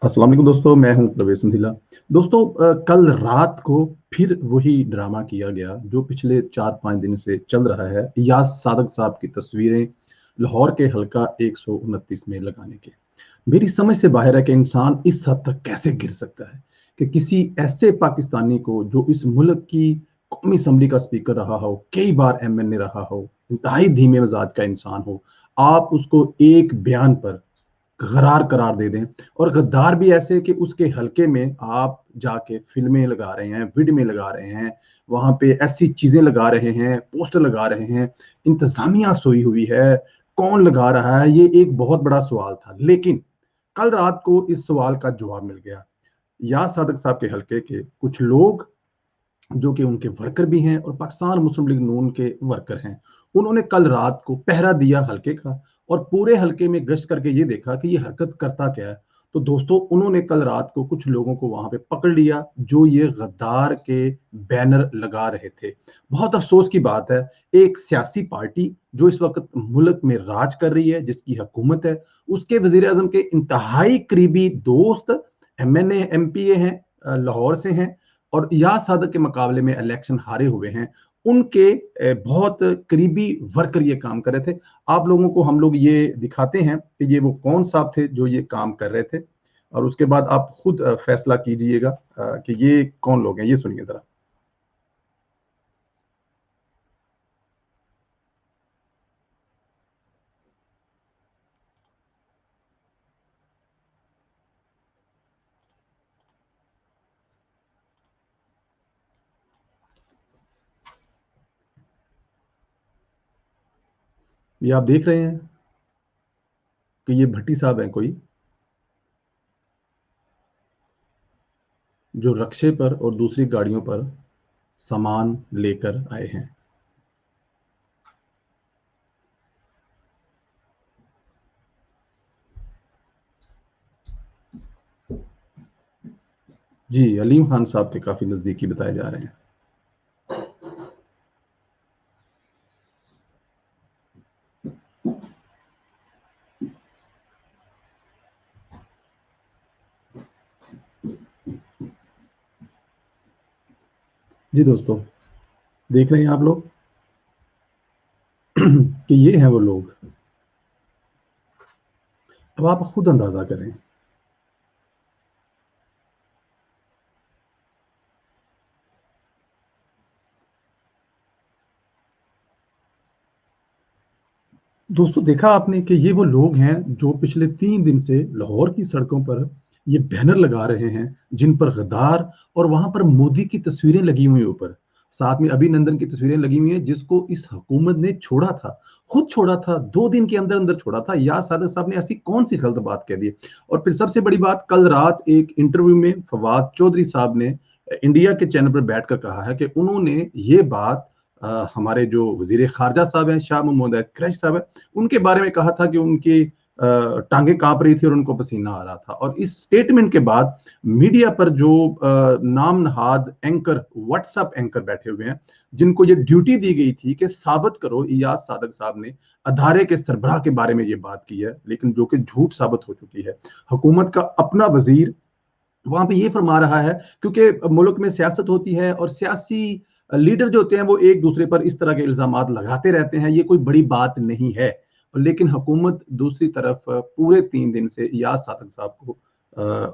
अस्सलाम वालेकुम दोस्तों, मैं हूं प्रवेश सिंधिला। दोस्तों, कल रात को फिर वही ड्रामा किया गया जो पिछले 4-5 दिन से चल रहा है। यास सादक साहब की तस्वीरें लाहौर के हल्का 129 में लगाने के। मेरी समझ से बाहर है कि इंसान इस हद तक कैसे गिर सकता है कि किसी ऐसे पाकिस्तानी को जो इस मुल्क की कौमी असम्बली का स्पीकर रहा हो, कई बार एमएनए रहा हो, इंतहाई धीमे मिजाज का इंसान हो, आप उसको एक बयान पर गरार करार दे दें। और गद्दार भी ऐसे कि उसके हलके में आप जाके फिल्में लगा रहे हैं, वीडियो लगा रहे हैं, वहां पे ऐसी चीजें लगा रहे हैं, पोस्टर लगा रहे हैं। इंतजामिया सोई हुई है, कौन लगा रहा है, ये एक बहुत बड़ा सवाल था। लेकिन कल रात को इस सवाल का जवाब मिल गया। याद सादक साहब के हलके के कुछ लोग जो कि उनके वर्कर भी हैं और पाकिस्तान मुस्लिम लीग नून के वर्कर हैं, उन्होंने कल रात को पहरा दिया हल्के का और पूरे हल्के में गश्त करके ये देखा कि ये हरकत करता क्या है। तो दोस्तों, उन्होंने कल रात को कुछ लोगों को वहां पे पकड़ लिया जो ये गद्दार के बैनर लगा रहे थे। बहुत अफसोस की बात है, एक सियासी पार्टी जो इस वक्त मुल्क में राज कर रही है, जिसकी हुकूमत है, उसके वजीर आजम के इंतहाई करीबी दोस्त एमएनए एमपीए हैं, लाहौर से हैं, और याद सादक के मुकाबले में इलेक्शन हारे हुए हैं, उनके बहुत करीबी वर्कर ये काम कर रहे थे। आप लोगों को हम लोग ये दिखाते हैं कि ये वो कौन साहब थे जो ये काम कर रहे थे, और उसके बाद आप खुद फैसला कीजिएगा कि ये कौन लोग हैं। ये सुनिए जरा। ये आप देख रहे हैं कि ये भट्टी साहब हैं कोई, जो रक्शे पर और दूसरी गाड़ियों पर सामान लेकर आए हैं। जी, अलीम खान साहब के काफी नजदीकी बताए जा रहे हैं। जी दोस्तों, देख रहे हैं आप लोग कि ये हैं वो लोग। अब आप खुद अंदाजा करें। दोस्तों, देखा आपने कि ये वो लोग हैं जो पिछले 3 दिन से लाहौर की सड़कों पर ये बैनर लगा रहे हैं, जिन पर गद्दार और वहां पर मोदी की तस्वीरें लगी हुई हैं ऊपर। साथ में अभिनंदन की तस्वीरें लगी हुई हैं, जिसको इस हुकूमत ने छोड़ा था, खुद छोड़ा था, 2 दिन के अंदर अंदर छोड़ा था। या सादक साहब ने ऐसी कौन सी गलत बात कह दी। और फिर सबसे बड़ी बात, कल रात एक इंटरव्यू में फवाद चौधरी साहब ने इंडिया के चैनल पर बैठकर कहा है कि उन्होंने ये बात हमारे जो वजीर खारजा साहब हैं, शाह महमूद कुरैशी साहब हैं, उनके बारे में कहा था कि उनकी टांगे कांप रही थी और उनको पसीना आ रहा था। और इस स्टेटमेंट के बाद मीडिया पर जो नाम नहाद एंकर, व्हाट्सएप एंकर बैठे हुए हैं, जिनको ये ड्यूटी दी गई थी कि साबित करो इयाज सादक साहब ने अदारे के सरबराह के बारे में ये बात की है, लेकिन जो कि झूठ साबित हो चुकी है। हुकूमत का अपना वजीर वहां पे ये फरमा रहा है, क्योंकि मुल्क में सियासत होती है और सियासी लीडर जो होते हैं वो एक दूसरे पर इस तरह के इल्जाम लगाते रहते हैं, ये कोई बड़ी बात नहीं है। लेकिन हुकूमत दूसरी तरफ पूरे 3 दिन से याद सादक साहब को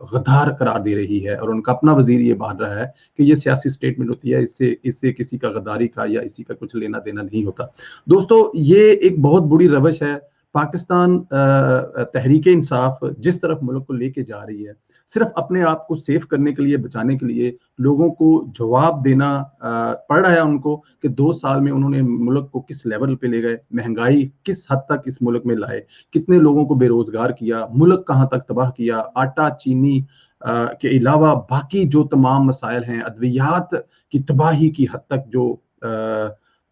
गद्दार करार दे रही है, और उनका अपना वजीर ये मान रहा है कि ये सियासी स्टेटमेंट होती है, इससे इससे किसी का गद्दारी का या इसी का कुछ लेना देना नहीं होता। दोस्तों, ये एक बहुत बुरी रवश है। पाकिस्तान तहरीक इंसाफ जिस तरफ मुल्क को लेके जा रही है, सिर्फ अपने आप को सेफ करने के लिए, बचाने के लिए, लोगों को जवाब देना पड़ रहा है उनको कि 2 साल में उन्होंने मुल्क को किस लेवल पे ले गए, महंगाई किस हद तक इस मुल्क में लाए, कितने लोगों को बेरोजगार किया, मुल्क कहाँ तक तबाह किया, आटा चीनी के अलावा बाकी जो तमाम मसाइल हैं, अद्वियात की तबाही की हद तक जो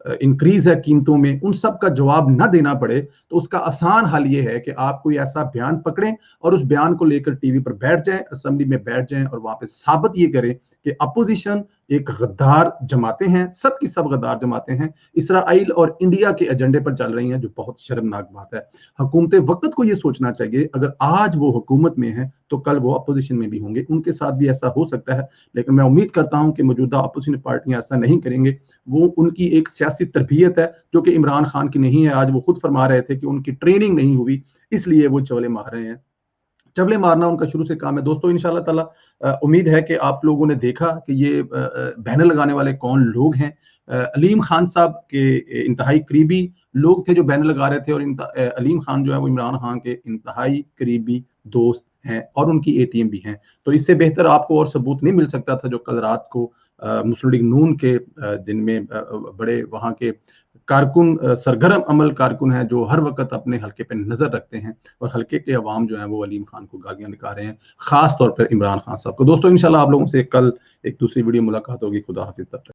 इंक्रीज है कीमतों में, उन सब का जवाब ना देना पड़े, तो उसका आसान हल ये है कि आप कोई ऐसा बयान पकड़ें और उस बयान को लेकर टीवी पर बैठ जाएं, असेंबली में बैठ जाएं, और वहां पे साबित ये करें कि अपोजिशन एक गद्दार जमातें हैं, सब की सब गद्दार जमातें हैं, इसराइल और इंडिया के एजेंडे पर चल रही हैं, जो बहुत शर्मनाक बात है। हुकूमत वक़्त को ये सोचना चाहिए, अगर आज वो हुकूमत में हैं, तो कल वो अपोज़िशन में भी होंगे, उनके साथ भी ऐसा हो सकता है। लेकिन मैं उम्मीद करता हूँ कि मौजूदा अपोज़िशन पार्टियाँ ऐसा नहीं करेंगे। वो उनकी एक सियासी तरबियत है, जो कि इमरान खान की नहीं है। आज वो खुद फरमा रहे थे कि उनकी ट्रेनिंग नहीं हुई, इसलिए वो चवले मार रहे हैं। चवले मारना उनका शुरू से काम है। दोस्तों इंशाल्लाह ताला उम्मीद है कि आप लोगों ने देखा कि ये बैनर लगाने वाले कौन लोग हैं। अलीम खान साहब के इंतहाई करीबी लोग थे जो बैनर लगा रहे थे, और अलीम खान जो है वो इमरान खान के इंतहाई करीबी दोस्त हैं और उनकी एटीएम भी हैं। तो इससे बेहतर आपको और सबूत नहीं मिल सकता था, जो कल रात को मुस्लिम लीग नून के जिनमें बड़े वहाँ के कारकुन, सरगर्म अमल कारकुन हैं, जो हर वक़्त अपने हलके पे नज़र रखते हैं, और हलके के अवाम जो हैं वो अलीम खान को गालियाँ निकाल रहे हैं, ख़ास तौर पर इमरान खान साहब को। दोस्तों इंशाल्लाह आप लोगों से कल एक दूसरी वीडियो मुलाकात होगी। खुदा हाफ़िज़ तब तक।